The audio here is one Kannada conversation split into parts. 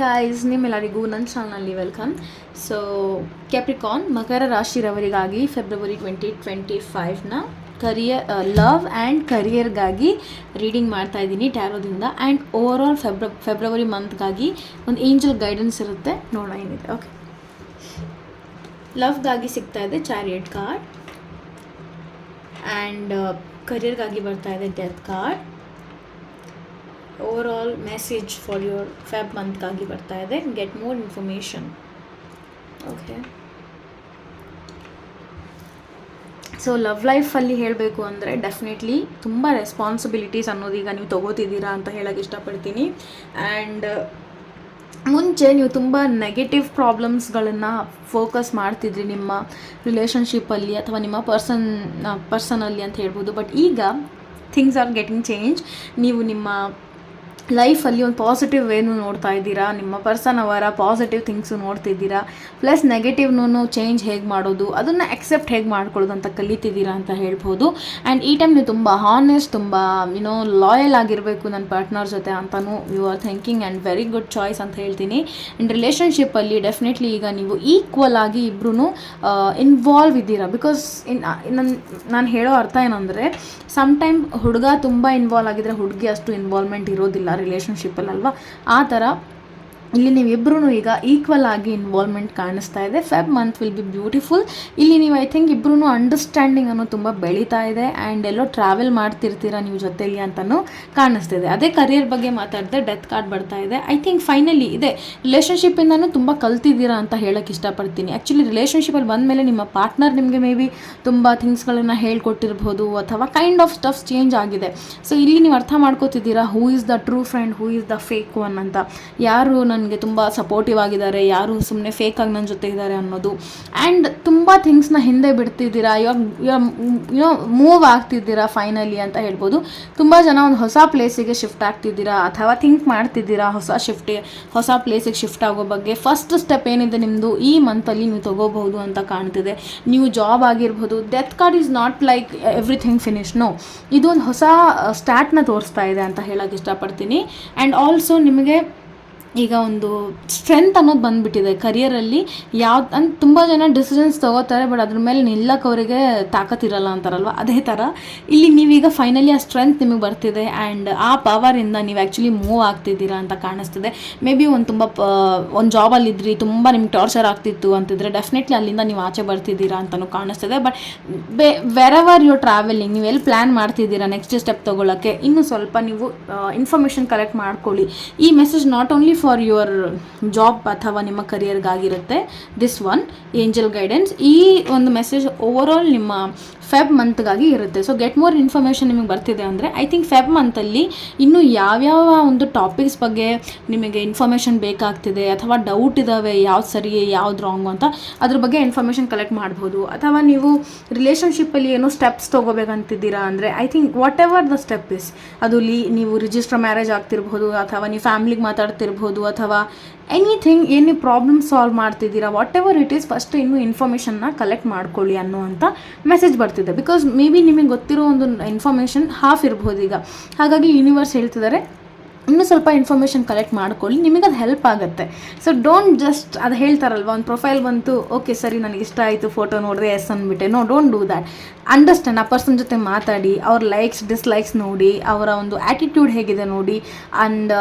ಗಾಯ್ಸ್, ನಿಮ್ಮೆಲ್ಲರಿಗೂ ನನ್ನ ಚಾನಲ್ನಲ್ಲಿ ವೆಲ್ಕಮ್. ಸೊ ಕ್ಯಾಪ್ರಿಕಾನ್ ಮಕರ ರಾಶಿರವರಿಗಾಗಿ ಫೆಬ್ರವರಿ 2025ನ ಲವ್ ಆ್ಯಂಡ್ ಕರಿಯರ್ಗಾಗಿ ರೀಡಿಂಗ್ ಮಾಡ್ತಾ ಇದ್ದೀನಿ ಟ್ಯಾರೋದಿಂದ. ಆ್ಯಂಡ್ ಓವರ್ ಆಲ್ ಫೆಬ್ರವರಿ ಮಂತ್ಗಾಗಿ ಒಂದು ಏಂಜಲ್ ಗೈಡೆನ್ಸ್ ಇರುತ್ತೆ, ನೋಡೋಣ ಏನಿದೆ. ಓಕೆ, ಲವ್ಗಾಗಿ ಸಿಗ್ತಾ ಇದೆ ಚಾರಿಯಟ್ ಕಾರ್ಡ್, ಆ್ಯಂಡ್ ಕರಿಯರ್ಗಾಗಿ ಬರ್ತಾ ಇದೆ death card. Over all message for your Feb ಮಂತ್ಗಾಗಿ ಬರ್ತಾ ಇದೆ, get more information. Okay, so love ಲೈಫಲ್ಲಿ ಹೇಳಬೇಕು ಅಂದರೆ ಡೆಫಿನೆಟ್ಲಿ ತುಂಬ ರೆಸ್ಪಾನ್ಸಿಬಿಲಿಟೀಸ್ ಅನ್ನೋದೀಗ ನೀವು ತೊಗೋತಿದ್ದೀರಾ ಅಂತ ಹೇಳೋಕ್ಕೆ ಇಷ್ಟಪಡ್ತೀನಿ. ಆ್ಯಂಡ್ ಮುಂಚೆ ನೀವು ತುಂಬ ನೆಗೆಟಿವ್ ಪ್ರಾಬ್ಲಮ್ಸ್ಗಳನ್ನು ಫೋಕಸ್ ಮಾಡ್ತಿದ್ರಿ ನಿಮ್ಮ ರಿಲೇಷನ್ಶಿಪ್ಪಲ್ಲಿ ಅಥವಾ ನಿಮ್ಮ ಪರ್ಸನಲ್ಲಿ ಅಂತ ಹೇಳ್ಬೋದು. ಬಟ್ ಈಗ ಥಿಂಗ್ಸ್ ಆರ್ ಗೆಟಿಂಗ್ ಚೇಂಜ್. ನೀವು ನಿಮ್ಮ ಲೈಫಲ್ಲಿ ಒಂದು ಪಾಸಿಟಿವ್ ವೇನು ನೋಡ್ತಾ ಇದ್ದೀರಾ, ನಿಮ್ಮ ಪರ್ಸನ್ ಅವರ ಪಾಸಿಟಿವ್ ಥಿಂಗ್ಸು ನೋಡ್ತಿದ್ದೀರಾ, ಪ್ಲಸ್ ನೆಗೆಟಿವ್ನೂ ಚೇಂಜ್ ಹೇಗೆ ಮಾಡೋದು, ಅದನ್ನು ಅಕ್ಸೆಪ್ಟ್ ಹೇಗೆ ಮಾಡ್ಕೊಳ್ಳೋದು ಅಂತ ಕಲಿತಿದ್ದೀರಾ ಅಂತ ಹೇಳ್ಬೋದು. ಆ್ಯಂಡ್ ಈ ಟೈಮ್ ನೀವು ತುಂಬ ಹಾನೆಸ್ಟ್, ತುಂಬ ಲಾಯಲ್ ಆಗಿರಬೇಕು ನನ್ನ ಪಾರ್ಟ್ನರ್ ಜೊತೆ ಅಂತಲೂ you are thinking, and very good choice ಅಂತ ಹೇಳ್ತೀನಿ. ಆ್ಯಂಡ್ ರಿಲೇಷನ್ಶಿಪ್ಪಲ್ಲಿ ಡೆಫಿನೆಟ್ಲಿ ಈಗ ನೀವು ಈಕ್ವಲ್ ಆಗಿ ಇಬ್ಬರೂ ಇನ್ವಾಲ್ವ್ ಇದ್ದೀರಾ. ಬಿಕಾಸ್ ನಾನು ಹೇಳೋ ಅರ್ಥ ಏನಂದರೆ, ಸಮ್ ಟೈಮ್ ಹುಡುಗ ತುಂಬ ಇನ್ವಾಲ್ವ್ ಆಗಿದ್ರೆ ಹುಡುಗಿ ಅಷ್ಟು ಇನ್ವಾಲ್ವ್ಮೆಂಟ್ ಇರೋದಿಲ್ಲ ರಿಲೇಷನ್ಶಿಪ್ಪಲ್ಲಿ ಅಲ್ವಾ. ಆ ಥರ ಇಲ್ಲಿ ನೀವಿಬ್ಬರೂ ಈಗ ಈಕ್ವಲ್ ಆಗಿ ಇನ್ವಾಲ್ವ್ಮೆಂಟ್ ಕಾಣಿಸ್ತಾ ಇದೆ. Feb month will be beautiful. ಇಲ್ಲಿ ನೀವು ಐ ಥಿಂಕ್ ಇಬ್ಬರೂ ಅಂಡರ್ಸ್ಟ್ಯಾಂಡಿಂಗ್ ಅನ್ನೋ ತುಂಬ ಬೆಳೀತಾ ಇದೆ. ಆ್ಯಂಡ್ ಎಲ್ಲೋ ಟ್ರಾವೆಲ್ ಮಾಡ್ತಿರ್ತೀರಾ ನೀವು ಜೊತೆಲಿ ಅಂತಲೂ ಕಾಣಿಸ್ತಿದೆ. ಅದೇ ಕರಿಯರ್ ಬಗ್ಗೆ ಮಾತಾಡಿದೆ, ಡೆತ್ ಕಾರ್ಡ್ ಬರ್ತಾ ಇದೆ. ಐ ಥಿಂಕ್ ಫೈನಲಿ ಇದೆ ರಿಲೇಷನ್ಶಿಪ್ಪಿಂದನೂ ತುಂಬ ಕಲ್ತಿದ್ದೀರಾ ಅಂತ ಹೇಳೋಕ್ಕೆ ಇಷ್ಟಪಡ್ತೀನಿ. ಆ್ಯಕ್ಚುಲಿ ರಿಲೇಷನ್ಶಿಪ್ಪಲ್ಲಿ ಬಂದಮೇಲೆ ನಿಮ್ಮ ಪಾರ್ಟ್ನರ್ ನಿಮಗೆ ಮೇ ಬಿ ತುಂಬ ಥಿಂಗ್ಸ್ಗಳನ್ನು ಹೇಳ್ಕೊಟ್ಟಿರ್ಬೋದು, ಅಥವಾ ಕೈಂಡ್ ಆಫ್ ಸ್ಟಫ್ಸ್ ಚೇಂಜ್ ಆಗಿದೆ. ಸೊ ಇಲ್ಲಿ ನೀವು ಅರ್ಥ ಮಾಡ್ಕೋತಿದ್ದೀರಾ who is the true friend, who is the fake one ಅಂತ. ಯಾರು ನನಗೆ ತುಂಬ ಸಪೋರ್ಟಿವ್ ಆಗಿದ್ದಾರೆ, ಯಾರು ಸುಮ್ಮನೆ ಫೇಕಾಗಿ ನನ್ನ ಜೊತೆ ಇದ್ದಾರೆ ಅನ್ನೋದು. ಆ್ಯಂಡ್ ತುಂಬ ಥಿಂಗ್ಸ್ನ ಹಿಂದೆ ಬಿಡ್ತಿದ್ದೀರಾ, ಇವಾಗ ಮೂವ್ ಆಗ್ತಿದ್ದೀರಾ ಫೈನಲಿ ಅಂತ ಹೇಳ್ಬೋದು. ತುಂಬ ಜನ ಒಂದು ಹೊಸ ಪ್ಲೇಸಿಗೆ ಶಿಫ್ಟ್ ಆಗ್ತಿದ್ದೀರಾ, ಅಥವಾ ಥಿಂಕ್ ಮಾಡ್ತಿದ್ದೀರಾ ಹೊಸ ಪ್ಲೇಸಿಗೆ ಶಿಫ್ಟ್ ಆಗೋ ಬಗ್ಗೆ. ಫಸ್ಟ್ ಸ್ಟೆಪ್ ಏನಿದೆ ನಿಮ್ಮದು ಈ ಮಂತಲ್ಲಿ ನೀವು ತೊಗೋಬಹುದು ಅಂತ ಕಾಣ್ತಿದೆ. ನೀವು ಜಾಬ್ ಆಗಿರ್ಬೋದು. Death card is not like everything finish, no, ಇದು ಒಂದು ಹೊಸ ಸ್ಟಾರ್ಟ್ನ ತೋರಿಸ್ತಾ ಇದೆ ಅಂತ ಹೇಳೋಕ್ಕೆ ಇಷ್ಟಪಡ್ತೀನಿ. ಆ್ಯಂಡ್ ಆಲ್ಸೋ ನಿಮಗೆ ಈಗ ಒಂದು ಸ್ಟ್ರೆಂತ್ ಅನ್ನೋದು ಬಂದುಬಿಟ್ಟಿದೆ ಕರಿಯರಲ್ಲಿ. ತುಂಬ ಜನ ಡಿಸಿಷನ್ಸ್ ತೊಗೋತಾರೆ, ಬಟ್ ಅದ್ರ ಮೇಲೆ ನಿಲ್ಲಕ್ಕೆ ಅವರಿಗೆ ತಾಕತ್ತಿರಲ್ಲ ಅಂತಾರಲ್ವ, ಅದೇ ಥರ ಇಲ್ಲಿ ನೀವೀಗ ಫೈನಲಿ ಆ ಸ್ಟ್ರೆಂತ್ ನಿಮಗೆ ಬರ್ತಿದೆ. ಆ್ಯಂಡ್ ಆ ಪವರಿಂದ ನೀವು ಆ್ಯಕ್ಚುಲಿ ಮೂವ್ ಆಗ್ತಿದ್ದೀರಾ ಅಂತ ಕಾಣಿಸ್ತಿದೆ. ಮೇ ಬಿ ಒಂದು ಜಾಬಲ್ಲಿದ್ರಿ, ತುಂಬ ನಿಮ್ಗೆ ಟಾರ್ಚರ್ ಆಗ್ತಿತ್ತು ಅಂತಿದ್ರೆ ಡೆಫಿನೆಟ್ಲಿ ಅಲ್ಲಿಂದ ನೀವು ಆಚೆ ಬರ್ತಿದ್ದೀರಾ ಅಂತಲೂ ಕಾಣಿಸ್ತಿದೆ. ಬಟ್ ವೆರೆವರ್ ಯು ಟ್ರಾವೆಲಿಂಗ್, ನೀವು ಎಲ್ಲಿ ಪ್ಲ್ಯಾನ್ ಮಾಡ್ತಿದ್ದೀರಾ ನೆಕ್ಸ್ಟ್ ಸ್ಟೆಪ್ ತೊಗೊಳ್ಳೋಕ್ಕೆ, ಇನ್ನೂ ಸ್ವಲ್ಪ ನೀವು ಇನ್ಫಾರ್ಮೇಷನ್ ಕಲೆಕ್ಟ್ ಮಾಡ್ಕೊಳ್ಳಿ. ಈ message not only for your job ಅಥವಾ ನಿಮ್ಮ ಕರಿಯರ್ಗಾಗಿರುತ್ತೆ. ದಿಸ್ ಒನ್ ಏಂಜಲ್ ಗೈಡೆನ್ಸ್, ಈ ಒಂದು ಮೆಸೇಜ್ ಓವರ್ ಆಲ್ ನಿಮ್ಮ ಫೆಬ್ ಮಂತ್ಗಾಗಿ ಇರುತ್ತೆ. ಸೊ ಗೆಟ್ ಮೋರ್ ಇನ್ಫಾರ್ಮೇಷನ್ ನಿಮಗೆ ಬರ್ತಿದೆ ಅಂದರೆ ಐ ಥಿಂಕ್ ಫೆಬ್ ಮಂತಲ್ಲಿ ಇನ್ನೂ ಯಾವ್ಯಾವ ಒಂದು ಟಾಪಿಕ್ಸ್ ಬಗ್ಗೆ ನಿಮಗೆ ಇನ್ಫಾರ್ಮೇಷನ್ ಬೇಕಾಗ್ತಿದೆ, ಅಥವಾ ಡೌಟ್ ಇದ್ದಾವೆ ಯಾವ್ದು ಸರಿ ಯಾವ್ದು ರಾಂಗು ಅಂತ, ಅದ್ರ ಬಗ್ಗೆ ಇನ್ಫಾರ್ಮೇಷನ್ ಕಲೆಕ್ಟ್ ಮಾಡ್ಬೋದು. ಅಥವಾ ನೀವು ರಿಲೇಷನ್ಶಿಪ್ಪಲ್ಲಿ ಏನೋ ಸ್ಟೆಪ್ಸ್ ತೊಗೋಬೇಕಂತಿದ್ದೀರಾ ಅಂದರೆ I think what ever the step is, ಅದು ನೀವು ರಿಜಿಸ್ಟರ್ ಮ್ಯಾರೇಜ್ ಆಗ್ತಿರ್ಬೋದು, ಅಥವಾ ನೀವು ಫ್ಯಾಮಿಲಿಗೆ ಮಾತಾಡ್ತಿರ್ಬೋದು, ಅಥವಾ ಎನಿಥಿಂಗ್, ಏನು ಪ್ರಾಬ್ಲಮ್ ಸಾಲ್ವ್ ಮಾಡ್ತಿದ್ದೀರಾ, what ever it is, first ಇನ್ನೂ ಇನ್ಫಾರ್ಮೇಷನ್ನ ಕಲೆಕ್ಟ್ ಮಾಡ್ಕೊಳ್ಳಿ ಅನ್ನುವಂಥ ಮೆಸೇಜ್ ಬರ್ತಿದೆ. ಬಿಕಾಸ್ ಮೇ ಬಿ ನಿಮಗೆ ಗೊತ್ತಿರೋ ಒಂದು ಇನ್ಫಾರ್ಮೇಷನ್ ಹಾಫ್ ಇರ್ಬೋದು ಈಗ. ಹಾಗಾಗಿ ಯೂನಿವರ್ಸ್ ಹೇಳ್ತಿದ್ದಾರೆ ಇನ್ನೂ ಸ್ವಲ್ಪ ಇನ್ಫಾರ್ಮೇಷನ್ ಕಲೆಕ್ಟ್ ಮಾಡ್ಕೊಳ್ಳಿ, ನಿಮಗೆ ಅದು ಹೆಲ್ಪ್ ಆಗುತ್ತೆ. ಸೊ ಡೋಂಟ್ ಜಸ್ಟ್ ಅದು ಹೇಳ್ತಾರಲ್ವ, ಒಂದು ಪ್ರೊಫೈಲ್ ಬಂತು, ಓಕೆ ಸರಿ ನನಗೆ ಇಷ್ಟ ಆಯಿತು, ಫೋಟೋ ನೋಡಿದೆ ಎಸ್ ಅಂದ್ಬಿಟ್ಟೆ. No, don't do that. Understand, ಆ ಪರ್ಸನ್ ಜೊತೆ ಮಾತಾಡಿ, ಅವ್ರ ಲೈಕ್ಸ್ ಡಿಸ್ಲೈಕ್ಸ್ ನೋಡಿ, ಅವರ ಒಂದು ಆ್ಯಟಿಟ್ಯೂಡ್ ಹೇಗಿದೆ ನೋಡಿ, ಆ್ಯಂಡ್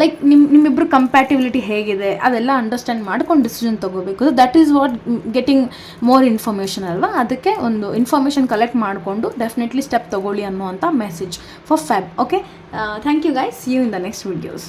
ಲೈಕ್ ನಿಮ್ಮಿಬ್ಬರು ಕಂಪ್ಯಾಟಿಬಿಲಿಟಿ ಹೇಗಿದೆ ಅದೆಲ್ಲ ಅಂಡರ್ಸ್ಟ್ಯಾಂಡ್ ಮಾಡ್ಕೊಂಡು ಡಿಸಿಷನ್ ತೊಗೋಬೇಕು. So that is what getting more information ಅಲ್ವಾ. ಅದಕ್ಕೆ ಒಂದು ಇನ್ಫಾರ್ಮೇಷನ್ ಕಲೆಕ್ಟ್ ಮಾಡಿಕೊಂಡು ಡೆಫಿನೆಟ್ಲಿ ಸ್ಟೆಪ್ ತೊಗೊಳ್ಳಿ ಅನ್ನುವಂಥ message for Feb. Okay, thank you guys, see you in the next videos.